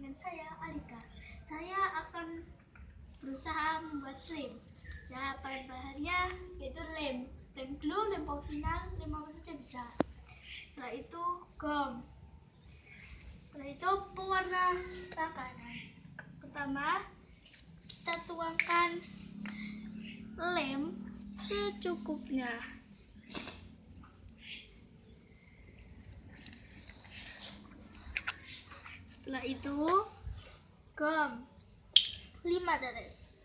dengan saya Alika. Saya akan berusaha membuat slime. Ya, bahan-bahannya yaitu lem glue, lem pinang, lem apa saja bisa. Setelah itu gum. Setelah itu pewarna makanan. Pertama, kita tuangkan lem secukupnya. Setelah itu gum 5 tetes.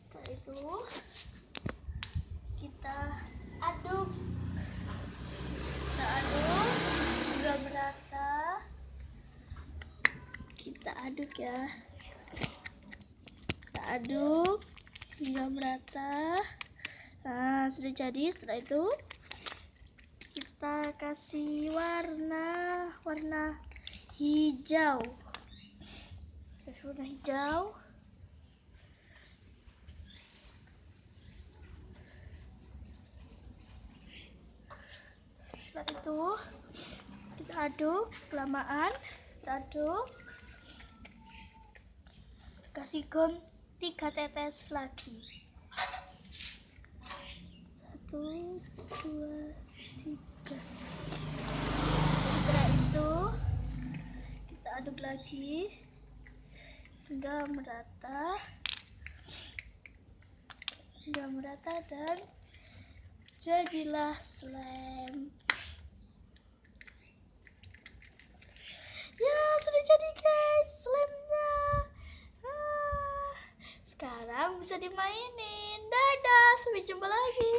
Setelah itu kita aduk hingga merata. Kita aduk ya. Kita aduk hingga merata. Nah, sudah jadi. Setelah itu kita kasih warna hijau. Kasih warna hijau. Setelah itu kita aduk kelamaan. Kita aduk. Kasih gum 3 tetes lagi. 1, 2, 3. Setelah itu kita aduk lagi hingga merata dan jadilah slime. Ya, sudah jadi guys slime-nya. Sekarang bisa dimainin. Dadah, sampai jumpa lagi.